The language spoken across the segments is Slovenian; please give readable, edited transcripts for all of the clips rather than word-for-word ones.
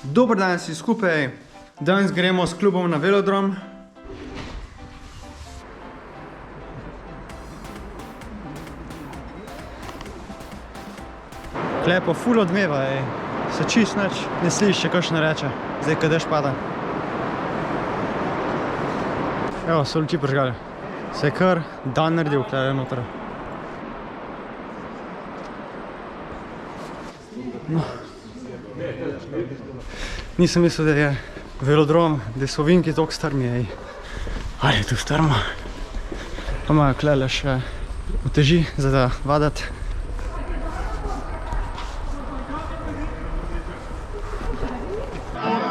Dober dan vsi skupaj, danes gremo s klubom na velodrom. Klepo ful odmeva, se čist nič ne sliši, če kakšno reče, zdaj kad dež pada. Evo, so luči prižgali, se je kar dan naredil, tukaj noter. No. Nisem mislil, da je velodrom, da so ovinki toliko strmi, Ali je tu strmo? Pa imajo klele še uteži, za da vadati.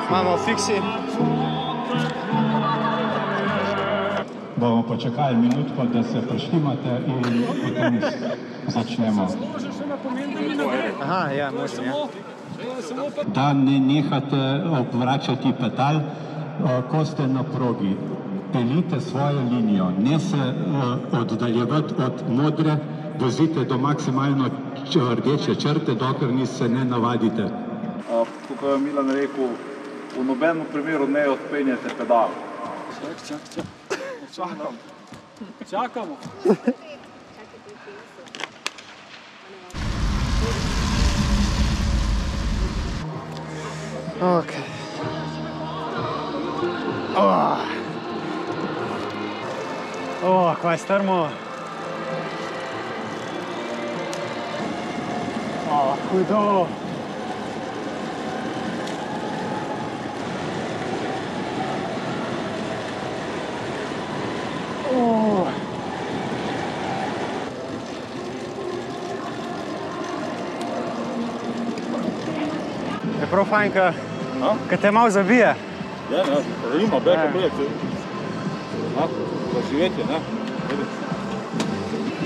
Imamo fiksi. Bomo počakali minutko, da se preštimate in potem začnemo. Aha, ja, možno, ja. Da ne nehate obračati pedal, ko ste na progi. Peljite svojo linijo, ne se oddaljevati od modre, vozite do maksimalno rdeče črte, dokler se ne navadite. Kako je Milan rekel, v nobenem primeru ne odpenjate pedal. Čakamo. Ok. Kaj je strmo. Hudo. Je prav fajn, kad te malo zabije. Ja, želimo, beka prijatelj. Zaživetje, ne?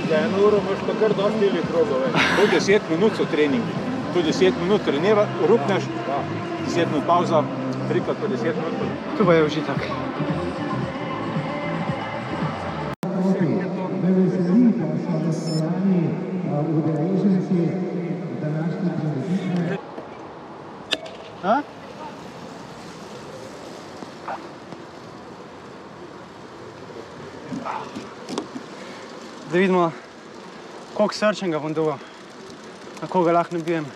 Za 1 uro imaš pa kar dosti ili krogove. Tu 10 minut so treningi. Tu 10 minut trenira, rupneš, 10 minut pauza, 3x po 10 minut. Tu pa je užitek. Me veseli, da so razstojani udeleženci današnje prireditve. Da vidimo, koliko srčnega bom dobil, na koga lahko nabijem.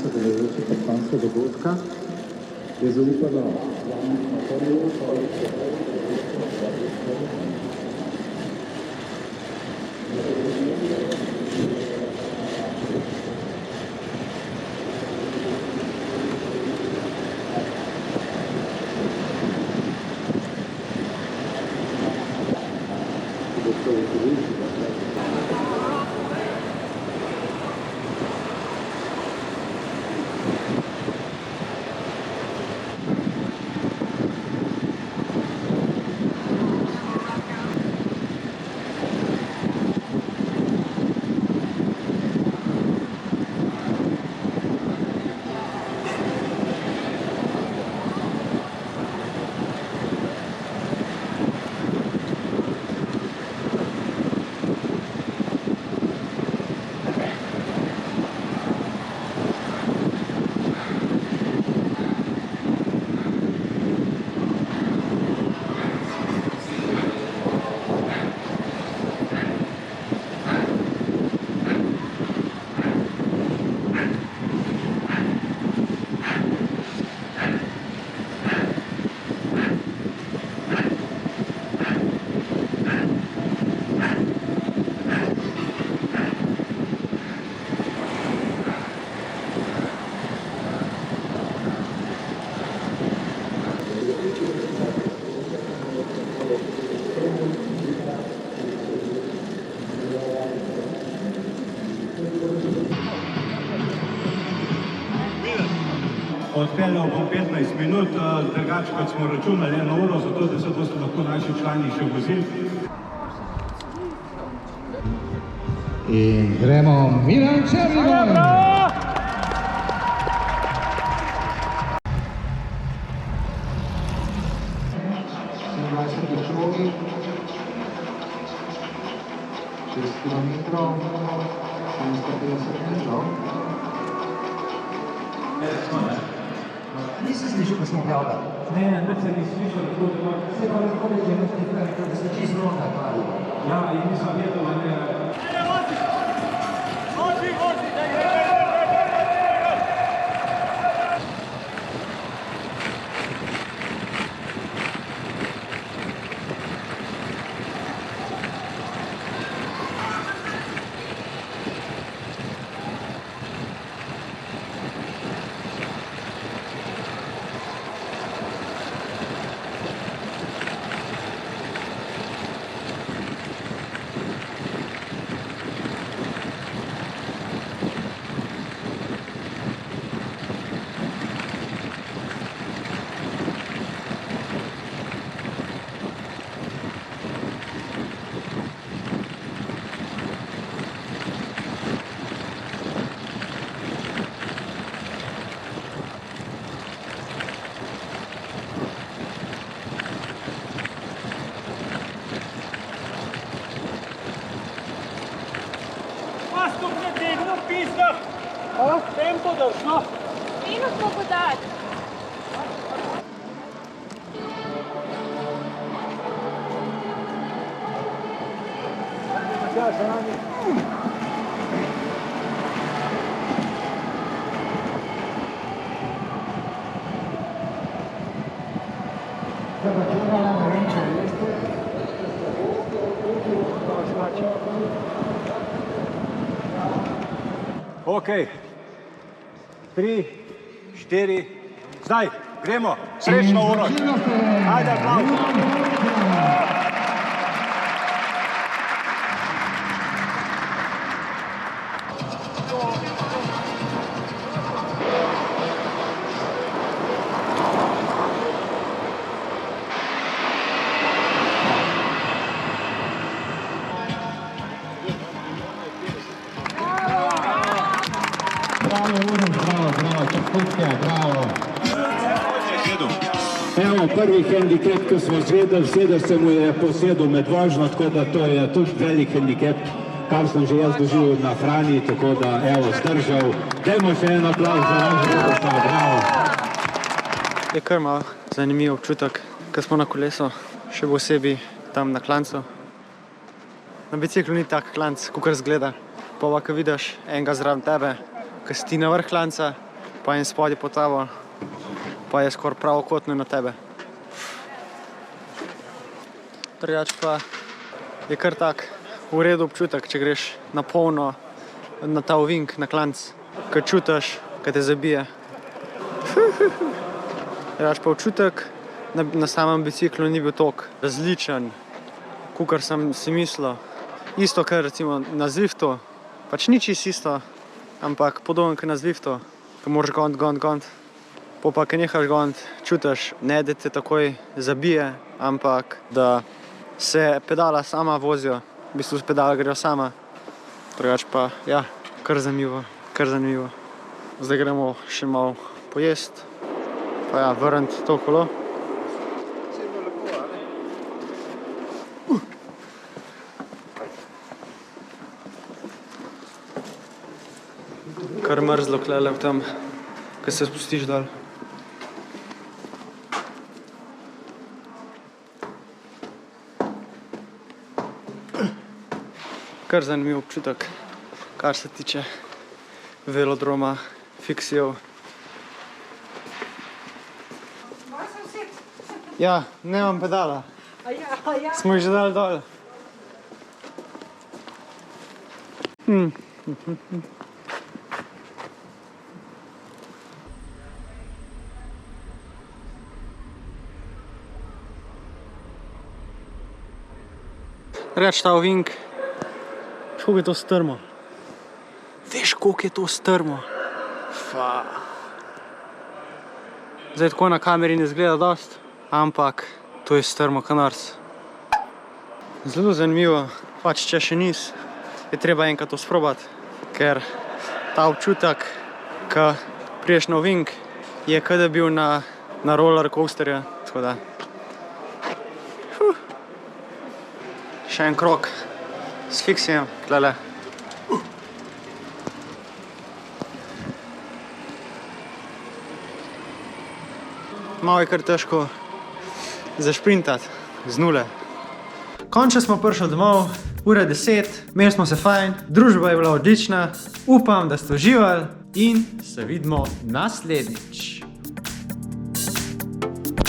Sodelujoči pod koncu dogodka je zaupalo glavnih motorjev, odpeljal po 15 minut, drugače kot smo računali 1 uro, zato da se boste lahko naši člani še vozili. In gremo Milan Černigoj! šogi, 6 km, 750 metrov. Nisem slišal, ko smo pjavali. Ne, se ni slišal, Se pa lahko reče, da ste čisto zlomka, hvala. ja, in nisem vedel, da ne... Minus mogu dati. Ok, 3, 4, zdaj, gremo, srečno Uroš. Ajde, aplavz. Bravo, Uroš, bravo, čestitke, bravo. Evo, prvi hendikep, ko smo zvedeli, sedel se mu je posedel med vožnjo, tako da to je tudi velik hendikep, kar sem že jaz doživel na Franji, tako da, evo, zdržal. Dajmo še en aplavz za naš Uroša, bravo. Je kar malo zanimiv občutek, ko smo na kolesu, še posebej tam na klancu. Na biciklu ni tak klanc, kakor zgleda. Pa ko vidiš enega zraven tebe, ko si ti na vrh klanca, pa en spodaj pod tabo, pa je skoraj pravokotno na tebe. Drugače pa je kar tak v redu občutek, če greš na polno na ta ovink, na klanc, ko čutiš, ko te zabije. Drugače pa občutek na samem biciklu ni bil toliko različen, kakor sem si mislil. Isto, kar recimo na Zwiftu, pač ni čisto isto, ampak podobno kot na Zwiftu, ko moraš goniti. Pa, ko nehaš goniti, čutiš, ne da te takoj zabije, ampak da se pedala sama vozijo, v bistvu pedala grejo sama. Drugače pa, ja, kar zanimivo. Zdaj gremo še malo pojesti, pa ja, vrniti to kolo. Kar mrzlo klele v tem, ko se spustiš dol. Kar zanimiv občutek, kar se tiče velodroma, fiksijev. Ja, nemam pedala. Smo jih že dali dol. Reč ta ovink, koliko je to strmo. Veš, koliko je to strmo. Zdaj tako na kameri ne izgleda dost, ampak to je strmo kanarc. Zelo zanimivo, pač če še nis, je treba enkrat to sprobati, ker ta občutek, ko priješ na ovink, je kot da bil na roller coasterju, tako da. Še en krog s fiksijem, tlele. Malo je kar težko zašprintati z nule. Končno smo prišli domov, ura 10, imeli smo se fajn, družba je bila odlična, upam, da ste uživali in se vidimo naslednjič.